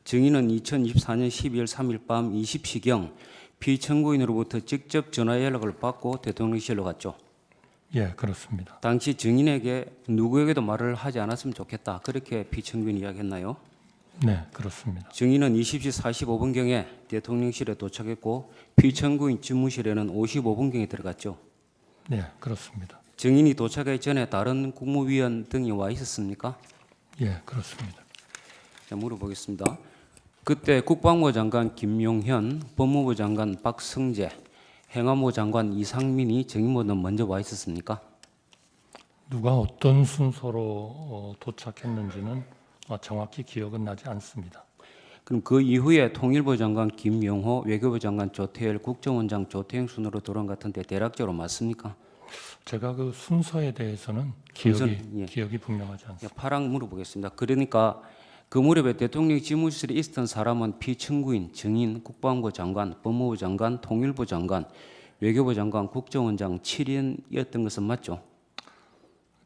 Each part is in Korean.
증인은 2024년 12월 3일 밤 20시경 피청구인으로부터 직접 전화 연락을 받고 대통령실로 갔죠. 예, 그렇습니다. 당시 증인에게 누구에게도 말을 하지 않았으면 좋겠다. 그렇게 피청구인이 이야기했나요? 네, 그렇습니다. 증인은 20시 45분경에 대통령실에 도착했고 피청구인 집무실에는 55분경에 들어갔죠. 네, 그렇습니다. 증인이 도착하기 전에 다른 국무위원 등이 와 있었습니까? 예, 그렇습니다. 자, 물어보겠습니다. 그때 국방부 장관 김용현, 법무부 장관 박성재, 행안부 장관 이상민이 증인보다 먼저 와 있었습니까? 누가 어떤 순서로 도착했는지는 정확히 기억은 나지 않습니다. 그럼 그 이후에 통일부 장관 김용호, 외교부 장관 조태열, 국정원장 조태영 순으로 들어온 것 같은데 대략적으로 맞습니까? 제가 그 순서에 대해서는 예. 기억이 분명하지 않습니다. 파랑 물어보겠습니다. 그러니까 그 무렵에 대통령 집무실에 있었던 사람은 피청구인, 증인, 국방부 장관, 법무부 장관, 통일부 장관, 외교부 장관, 국정원장 7인이었던 것은 맞죠?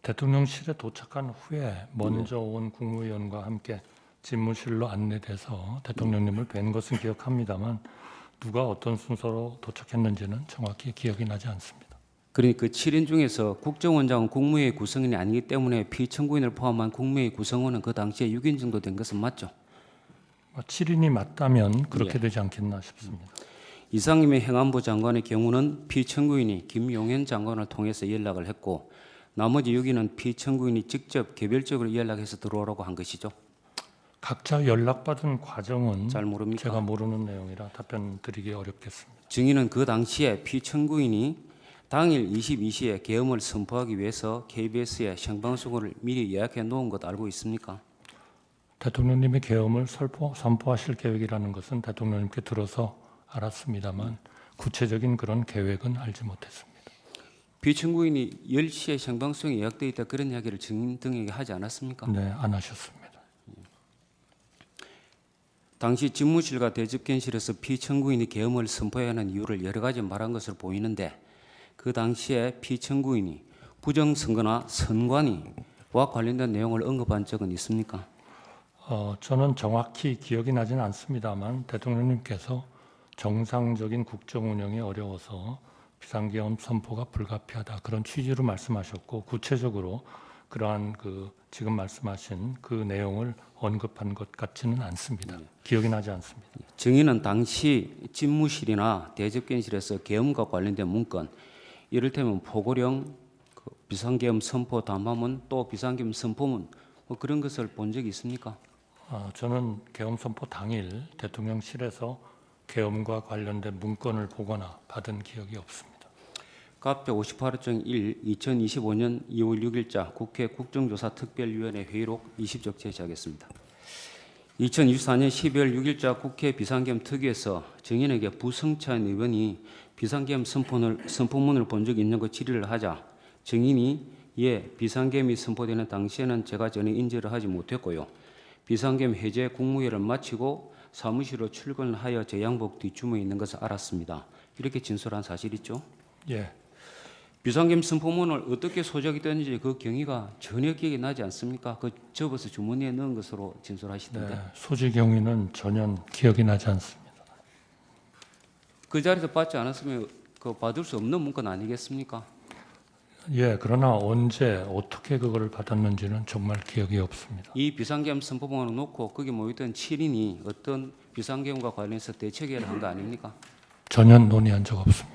대통령실에 도착한 후에 먼저 온 국무위원과 함께 집무실로 안내돼서 대통령님을 뵌 것은 기억합니다만 누가 어떤 순서로 도착했는지는 정확히 기억이 나지 않습니다. 그러니까 그 7인 중에서 국정원장은 국무회의 구성원이 아니기 때문에 피청구인을 포함한 국무회의 구성원은 그 당시에 6인 정도 된 것은 맞죠? 7인이 맞다면 그렇게 되지 않겠나 싶습니다. 이상임의 행안부 장관의 경우는 피청구인이 김용현 장관을 통해서 연락을 했고 나머지 6인은 피청구인이 직접 개별적으로 연락해서 들어오라고 한 것이죠. 각자 연락받은 과정은 잘 모릅니까? 제가 모르는 내용이라 답변 드리기 어렵겠습니다. 증인은 그 당시에 피청구인이 당일 22시에 계엄을 선포하기 위해서 KBS에 생방송을 미리 예약해 놓은 것 알고 있습니까? 대통령님이 계엄을 선포하실 계획이라는 것은 대통령님께 들어서 알았습니다만 구체적인 그런 계획은 알지 못했습니다. 피청구인이 10시에 생방송에 예약되어 있다 그런 이야기를 증인 등에게 하지 않았습니까? 네, 안 하셨습니다. 당시 집무실과 대집견실에서 피청구인이 계엄을 선포해야 하는 이유를 여러 가지 말한 것으로 보이는데 그 당시에 피청구인이 부정선거나 선관위와 관련된 내용을 언급한 적은 있습니까? 저는 정확히 기억이 나지는 않습니다만 대통령님께서 정상적인 국정 운영이 어려워서 비상계엄 선포가 불가피하다 그런 취지로 말씀하셨고 구체적으로 그러한 그 지금 말씀하신 그 내용을 언급한 것 같지는 않습니다. 기억이 나지 않습니다. 증인은 당시 집무실이나 대집견실에서 계엄과 관련된 문건, 이를테면 포고령, 비상계엄 선포 담화문, 또 비상계엄 선포문 뭐 그런 것을 본 적이 있습니까? 저는 계엄 선포 당일 대통령실에서 계엄과 관련된 문건을 보거나 받은 기억이 없습니다. 갑 58호증 2025년 2월 6일자 국회 국정조사 특별위원회 회의록 20적 제시하겠습니다. 2024년 12월 6일자 국회 비상계엄 특위에서 증인에게 부성찬 의원이 비상계엄 선포문을 본 적이 있는 거 질의를 하자 증인이 비상계엄이 선포되는 당시에는 제가 전혀 인지를 하지 못했고요. 비상계엄 해제 국무회의를 마치고 사무실로 출근하여 제 양복 뒷주머니에 있는 것을 알았습니다. 이렇게 진술한 사실 있죠? 예. 비상계엄 선포문을 어떻게 소작이 됐는지 그 경위가 전혀 기억이 나지 않습니까? 그 접어서 주머니에 넣은 것으로 진술하시던데. 네, 소지 경위는 전혀 기억이 나지 않습니다. 그 자리에서 받지 않았으면 그 받을 수 없는 문건 아니겠습니까? 예, 그러나 언제 어떻게 그거를 받았는지는 정말 기억이 없습니다. 이 비상계엄 선포문을 놓고 거기 모였던 7인이 어떤 비상계엄과 관련해서 대책회의를 한 거 아닙니까? 전혀 논의한 적 없습니다.